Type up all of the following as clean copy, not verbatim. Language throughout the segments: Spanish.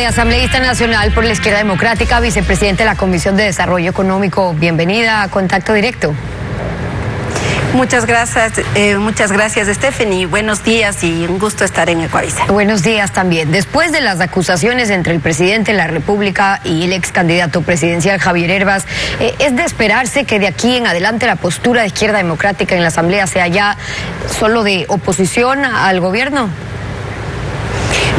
asambleísta nacional por la Izquierda Democrática, vicepresidente de la Comisión de Desarrollo Económico. Bienvenida a Contacto Directo. Muchas gracias, Stephanie. Buenos días y un gusto estar en Ecuavisa. Buenos días también. Después de las acusaciones entre el presidente de la República y el ex candidato presidencial Javier Hervas, ¿es de esperarse que de aquí en adelante la postura de Izquierda Democrática en la Asamblea sea ya solo de oposición al gobierno?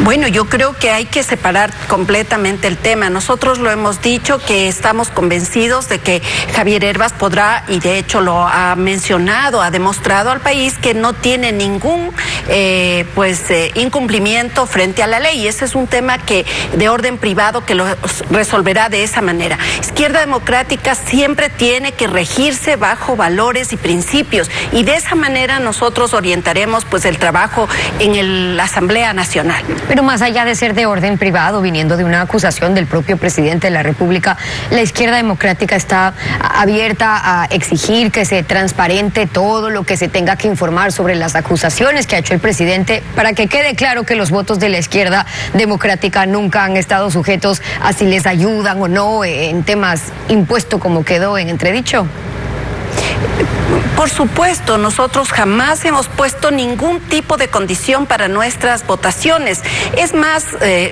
Bueno, yo creo que hay que separar completamente el tema. Nosotros lo hemos dicho, que estamos convencidos de que Javier Hervas podrá, y de hecho lo ha mencionado, ha demostrado al país que no tiene ningún incumplimiento frente a la ley. Ese es un tema de orden privado que lo resolverá de esa manera. Izquierda Democrática siempre tiene que regirse bajo valores y principios, y de esa manera nosotros orientaremos el trabajo en la Asamblea Nacional. Pero más allá de ser de orden privado, viniendo de una acusación del propio presidente de la República, la Izquierda Democrática está abierta a exigir que se transparente todo lo que se tenga que informar sobre las acusaciones que ha hecho el presidente, para que quede claro que los votos de la Izquierda Democrática nunca han estado sujetos a si les ayudan o no en temas impuestos, como quedó en entredicho. Por supuesto, nosotros jamás hemos puesto ningún tipo de condición para nuestras votaciones. Es más,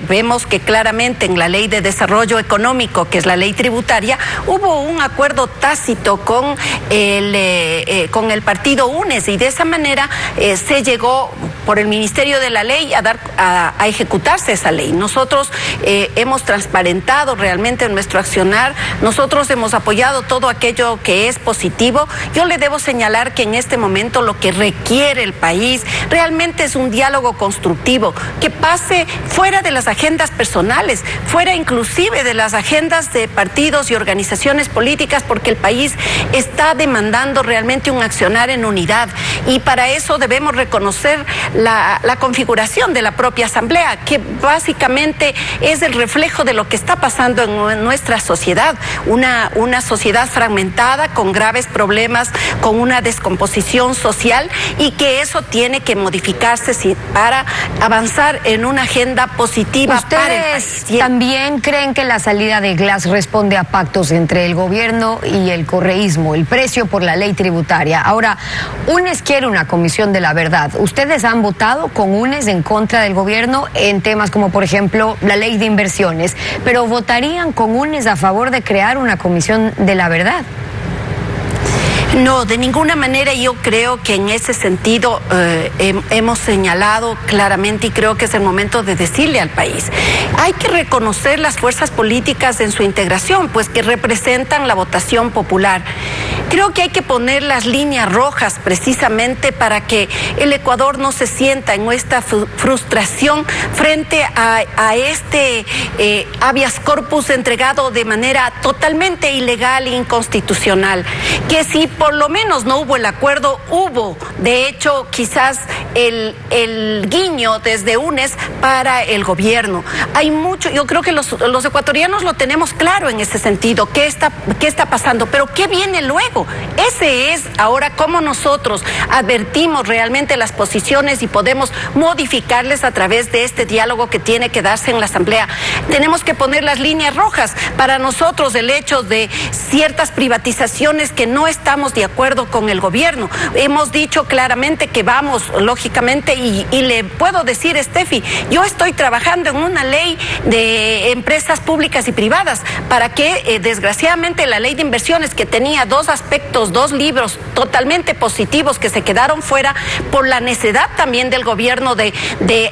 vemos que claramente en la Ley de Desarrollo Económico, que es la ley tributaria, hubo un acuerdo tácito con el partido UNES, y de esa manera se llegó por el Ministerio de la Ley a ejecutarse esa ley. Nosotros hemos transparentado realmente en nuestro accionar, nosotros hemos apoyado todo aquello que es positivo. Yo le debo señalar que en este momento lo que requiere el país realmente es un diálogo constructivo, que pase fuera de las agendas personales, fuera inclusive de las agendas de partidos y organizaciones políticas, porque el país está demandando realmente un accionar en unidad, y para eso debemos reconocer la configuración de la propia Asamblea, que básicamente es el reflejo de lo que está pasando en nuestra sociedad, una sociedad fragmentada, con graves problemas, con una descomposición social, y que eso tiene que modificarse para avanzar en una agenda positiva para el país. ¿Ustedes también creen que la salida de Glass responde a pactos entre el gobierno y el correísmo, el precio por la ley tributaria? Ahora, UNES quiere una comisión de la verdad. ¿Ustedes han votado con UNES en contra del gobierno en temas como, por ejemplo, la ley de inversiones, pero votarían con UNES a favor de crear una comisión de la verdad? No, de ninguna manera. Yo creo que en ese sentido hemos señalado claramente, y creo que es el momento de decirle al país, hay que reconocer las fuerzas políticas en su integración, pues que representan la votación popular. Creo que hay que poner las líneas rojas precisamente para que el Ecuador no se sienta en esta frustración frente a este habeas corpus entregado de manera totalmente ilegal e inconstitucional. Que si por lo menos no hubo el acuerdo, hubo de hecho quizás el guiño desde UNES para el gobierno. Hay mucho, yo creo que los ecuatorianos lo tenemos claro en ese sentido, qué está pasando, pero ¿qué viene luego? Ese es ahora cómo nosotros advertimos realmente las posiciones y podemos modificarles a través de este diálogo que tiene que darse en la Asamblea. Tenemos que poner las líneas rojas. Para nosotros el hecho de ciertas privatizaciones que no estamos de acuerdo con el gobierno. Hemos dicho claramente que vamos, lógicamente, y le puedo decir, Steffi, yo estoy trabajando en una ley de empresas públicas y privadas para que, desgraciadamente, la ley de inversiones, que tenía dos aspectos, dos libros totalmente positivos que se quedaron fuera por la necedad también del gobierno de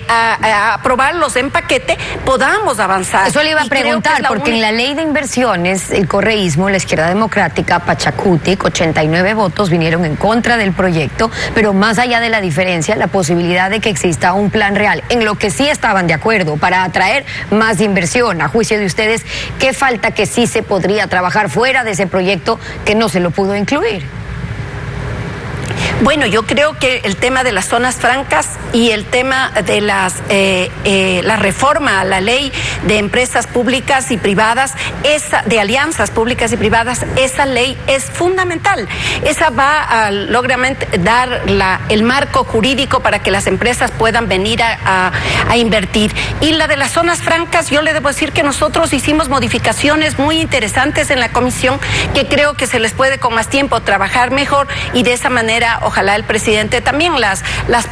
aprobarlos en paquete, podamos avanzar. Eso le iba a preguntar, porque en la ley de inversiones, el correísmo, la Izquierda Democrática, Pachacutic, 89 votos vinieron en contra del proyecto, pero más allá de la diferencia, la posibilidad de que exista un plan real, en lo que sí estaban de acuerdo, para atraer más inversión. A juicio de ustedes, ¿qué falta que sí se podría trabajar fuera de ese proyecto que no se lo pudo incluir? Bueno, yo creo que el tema de las zonas francas y el tema de la reforma a la ley de empresas públicas y privadas, de alianzas públicas y privadas, esa ley es fundamental. Esa va a lograr dar el marco jurídico para que las empresas puedan venir a invertir. Y la de las zonas francas, yo le debo decir que nosotros hicimos modificaciones muy interesantes en la comisión que creo que se les puede con más tiempo trabajar mejor, y de esa manera ojalá el presidente también las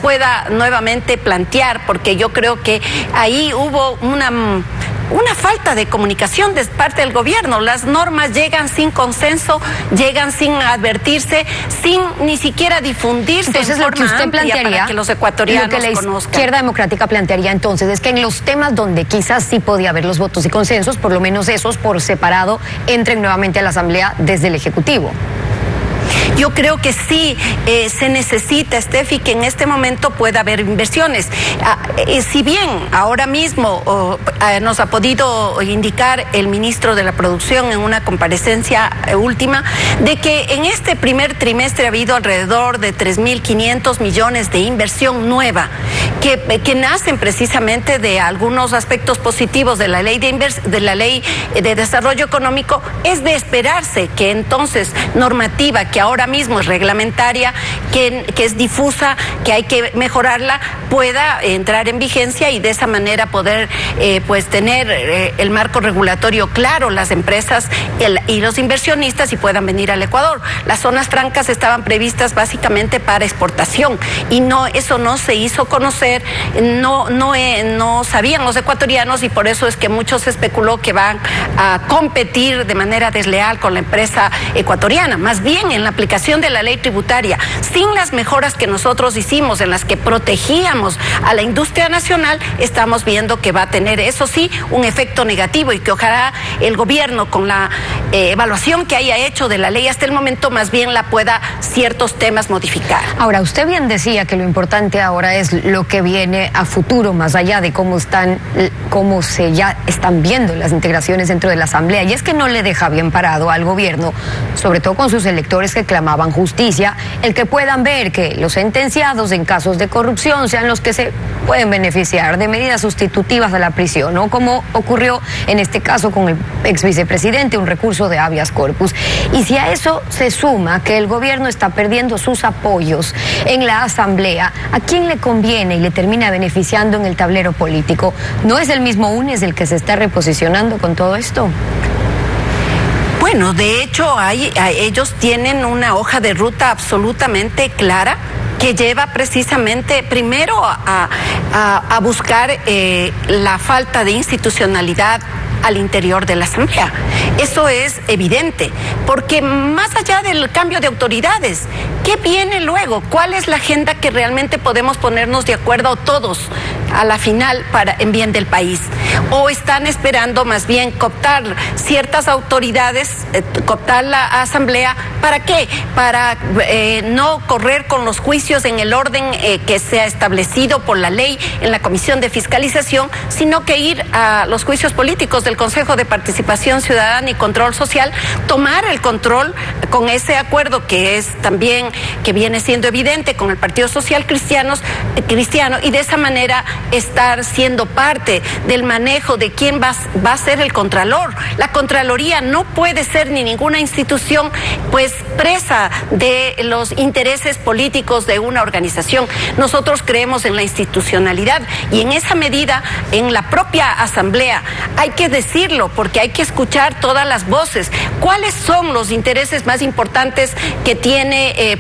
pueda nuevamente plantear, porque yo creo que ahí hubo una falta de comunicación de parte del gobierno. Las normas llegan sin consenso, llegan sin advertirse, sin ni siquiera difundirse. Entonces, en lo que usted plantearía, para que los ecuatorianos lo que la conozcan. Izquierda Democrática plantearía entonces es que en los temas donde quizás sí podía haber los votos y consensos, por lo menos esos por separado entren nuevamente a la Asamblea desde el Ejecutivo. Yo creo que sí se necesita, Steffi, que en este momento pueda haber inversiones. Si bien ahora mismo nos ha podido indicar el ministro de la Producción en una comparecencia última de que en este primer trimestre ha habido alrededor de 3.500 millones de inversión nueva, que nacen precisamente de algunos aspectos positivos de la ley de desarrollo económico, es de esperarse que entonces normativa que ahora mismo es reglamentaria, que es difusa, que hay que mejorarla, pueda entrar en vigencia y de esa manera poder pues tener el marco regulatorio claro, las empresas y los inversionistas, y puedan venir al Ecuador. Las zonas francas estaban previstas básicamente para exportación y eso no se hizo conocer, no sabían los ecuatorianos, y por eso es que muchos especuló que van a competir de manera desleal con la empresa ecuatoriana. Más bien, en la aplicación de la ley tributaria, sin las mejoras que nosotros hicimos en las que protegíamos a la industria nacional, estamos viendo que va a tener, eso sí, un efecto negativo, y que ojalá el gobierno, con la evaluación que haya hecho de la ley hasta el momento, más bien la pueda ciertos temas modificar. Ahora, usted bien decía que lo importante ahora es lo que viene a futuro, más allá de cómo se ya están viendo las integraciones dentro de la Asamblea, y es que no le deja bien parado al gobierno, sobre todo con sus electores que clamaban justicia, el que puedan ver que los sentenciados en casos de corrupción sean los que se pueden beneficiar de medidas sustitutivas a la prisión, ¿no? Como ocurrió en este caso con el ex vicepresidente, un recurso de habeas corpus. Y si a eso se suma que el gobierno está perdiendo sus apoyos en la Asamblea, ¿a quién le conviene y le termina beneficiando en el tablero político? ¿No es el mismo UNES el que se está reposicionando con todo esto? Bueno, de hecho, ellos tienen una hoja de ruta absolutamente clara que lleva precisamente primero a buscar la falta de institucionalidad al interior de la Asamblea. Eso es evidente, porque más allá del cambio de autoridades, ¿qué viene luego? ¿Cuál es la agenda que realmente podemos ponernos de acuerdo todos a la final en bien del país? ¿O están esperando más bien cooptar ciertas autoridades, cooptar la Asamblea? ¿Para qué? Para no correr con los juicios en el orden que se ha establecido por la ley en la Comisión de Fiscalización, sino que ir a los juicios políticos del Consejo de Participación Ciudadana y Control Social, tomar el control con ese acuerdo que es también, que viene siendo evidente con el Partido Social Cristiano, y de esa manera estar siendo parte del manejo de quién va a ser el Contralor. La Contraloría no puede ser ni ninguna institución pues presa de los intereses políticos de una organización. Nosotros creemos en la institucionalidad, y en esa medida en la propia Asamblea hay que decirlo, porque hay que escuchar todas las voces. ¿Cuáles son los intereses más importantes que tiene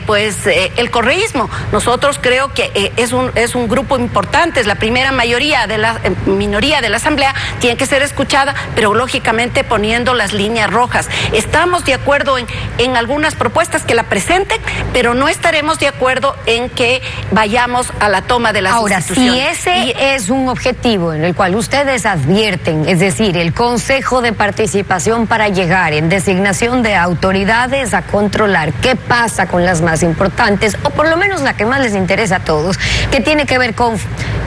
el correísmo? Nosotros creo que es un grupo importante, es la primera minoría de la Asamblea, tiene que ser escuchada, pero lógicamente poniendo las líneas rojas. Estamos de acuerdo en algunas propuestas que la presenten, pero no estaremos de acuerdo en que vayamos a la toma de las instituciones. Ahora, si ese es un objetivo en el cual ustedes advierten, es decir, el Consejo de Participación para llegar en designación de autoridades a controlar qué pasa con las más importantes, o por lo menos la que más les interesa a todos, que tiene que ver con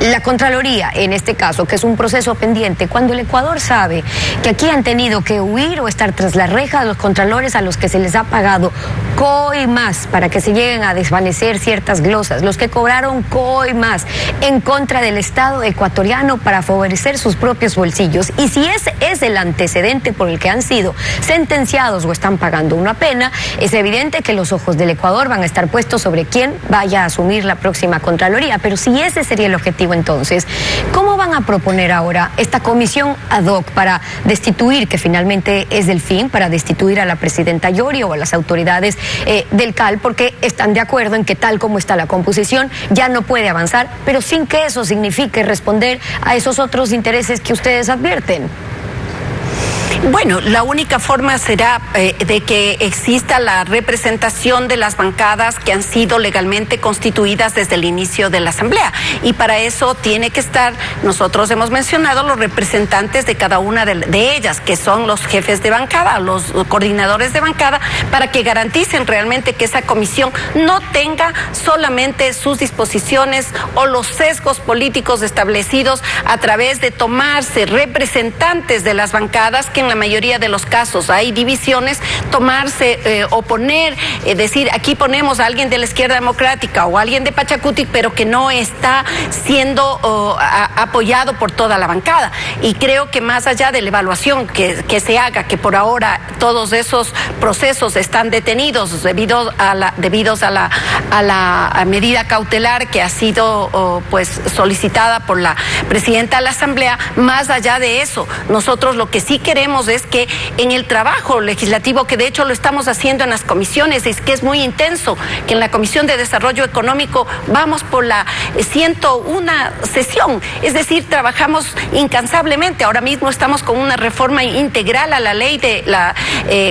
la Contraloría, en este caso, que es un proceso pendiente, cuando el Ecuador sabe que aquí han tenido que huir o estar tras la reja de los contralores a los que se les ha pagado coimas para que se lleguen a desvanecer ciertas glosas, los que cobraron coimas en contra del Estado ecuatoriano para favorecer sus propios bolsillos. Y si ese es el antecedente por el que han sido sentenciados o están pagando una pena, es evidente que los ojos del Ecuador van a estar puestos sobre quién vaya a asumir la próxima Contraloría. Pero si ese sería el objetivo, entonces, ¿cómo van a proponer ahora esta comisión ad hoc para destituir, que finalmente es el fin, para destituir a la presidenta Yori o a las autoridades del CAL, porque están de acuerdo en que tal como está la composición ya no puede avanzar, pero sin que eso signifique responder a esos otros intereses que ustedes advierten? Bueno, la única forma será de que exista la representación de las bancadas que han sido legalmente constituidas desde el inicio de la Asamblea. Y para eso tiene que estar, nosotros hemos mencionado, los representantes de cada una de ellas, que son los jefes de bancada, los coordinadores de bancada, para que garanticen realmente que esa comisión no tenga solamente sus disposiciones o los sesgos políticos establecidos a través de tomarse representantes de las bancadas, que en la mayoría de los casos hay divisiones, tomarse o poner, decir, aquí ponemos a alguien de la izquierda democrática o a alguien de Pachacutic, pero que no está siendo apoyado por toda la bancada. Y creo que más allá de la evaluación que se haga, que por ahora todos esos procesos están detenidos debidos a la medida cautelar que ha sido pues solicitada por la presidenta de la Asamblea, más allá de eso, nosotros lo que sí queremos es que en el trabajo legislativo, que de hecho lo estamos haciendo en las comisiones, es que es muy intenso, que en la Comisión de Desarrollo Económico vamos por la 101 sesión, es decir, trabajamos incansablemente. Ahora mismo estamos con una reforma integral a la ley de las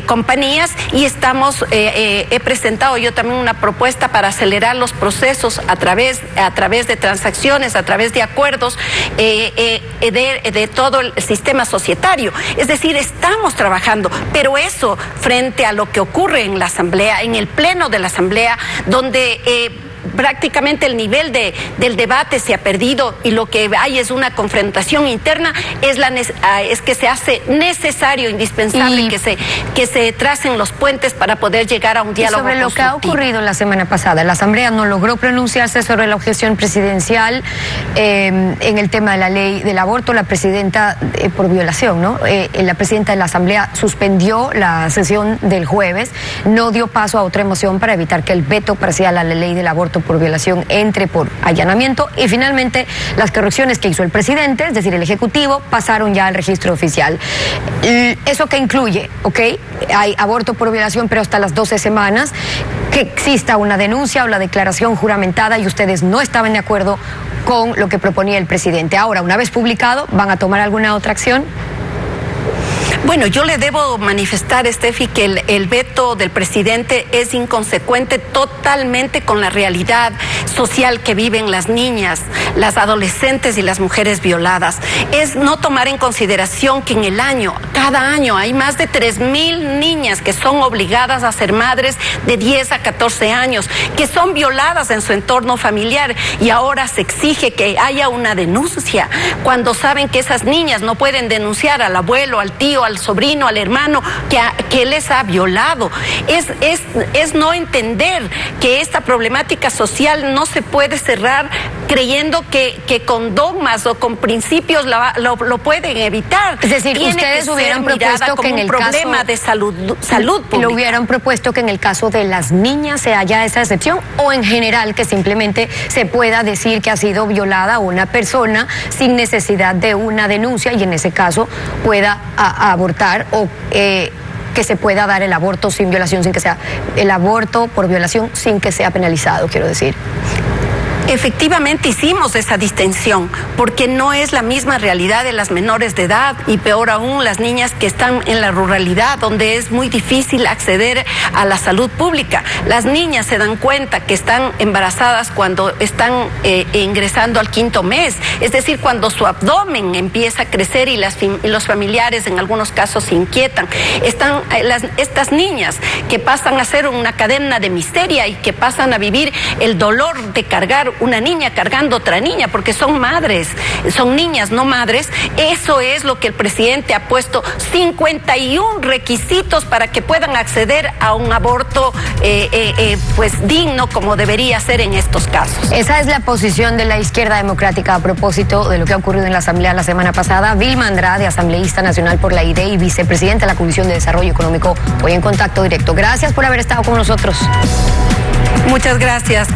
compañías y he presentado yo también una propuesta para acelerar los procesos a través de transacciones, a través de acuerdos de todo el sistema societario. Es decir, estamos trabajando, pero eso frente a lo que ocurre en la Asamblea, en el Pleno de la Asamblea, donde prácticamente el nivel del debate se ha perdido y lo que hay es una confrontación interna, es que se hace necesario, indispensable que se tracen los puentes para poder llegar a un diálogo sobre lo que ha ocurrido la semana pasada. La Asamblea no logró pronunciarse sobre la objeción presidencial en el tema de la ley del aborto. La presidenta, por violación, ¿no? La presidenta de la Asamblea suspendió la sesión del jueves, no dio paso a otra moción para evitar que el veto parcial a la ley del aborto por violación entre por allanamiento, y finalmente las correcciones que hizo el presidente, es decir, el Ejecutivo, pasaron ya al registro oficial. ¿Eso qué incluye? ¿Ok? Hay aborto por violación, pero hasta las 12 semanas, que exista una denuncia o la declaración juramentada, y ustedes no estaban de acuerdo con lo que proponía el presidente. Ahora, una vez publicado, ¿van a tomar alguna otra acción? Bueno, yo le debo manifestar, Steffi, que el veto del presidente es inconsecuente totalmente con la realidad social que viven las niñas, las adolescentes y las mujeres violadas. Es no tomar en consideración que cada año hay más de 3,000 niñas que son obligadas a ser madres de 10 a 14 años, que son violadas en su entorno familiar, y ahora se exige que haya una denuncia, cuando saben que esas niñas no pueden denunciar al abuelo, al tío, al sobrino, al hermano que les ha violado. Es no entender que esta problemática social no se puede cerrar creyendo que con dogmas o con principios lo pueden evitar. Es decir, ustedes hubieran propuesto que en el problema de salud pública. ¿Lo hubieran propuesto que en el caso de las niñas se haya esa excepción, o en general que simplemente se pueda decir que ha sido violada una persona sin necesidad de una denuncia, y en ese caso pueda abortar, o que se pueda dar el aborto sin violación, sin que sea el aborto por violación, sin que sea penalizado, quiero decir? Efectivamente hicimos esa distinción, porque no es la misma realidad de las menores de edad, y peor aún las niñas que están en la ruralidad, donde es muy difícil acceder a la salud pública. Las niñas se dan cuenta que están embarazadas cuando están ingresando al 5º mes, es decir, cuando su abdomen empieza a crecer y los familiares en algunos casos se inquietan. Están estas niñas que pasan a ser una cadena de miseria y que pasan a vivir el dolor de cargar una niña cargando otra niña, porque son madres, son niñas, no madres. Eso es lo que el presidente ha puesto, 51 requisitos para que puedan acceder a un aborto pues digno, como debería ser en estos casos. Esa es la posición de la izquierda democrática a propósito de lo que ha ocurrido en la Asamblea la semana pasada. Vilma Andrade, asambleísta nacional por la ID y vicepresidenta de la Comisión de Desarrollo Económico, hoy en Contacto Directo. Gracias por haber estado con nosotros. Muchas gracias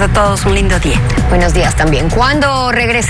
a todos. Un lindo día. Buenos días también. Cuando regrese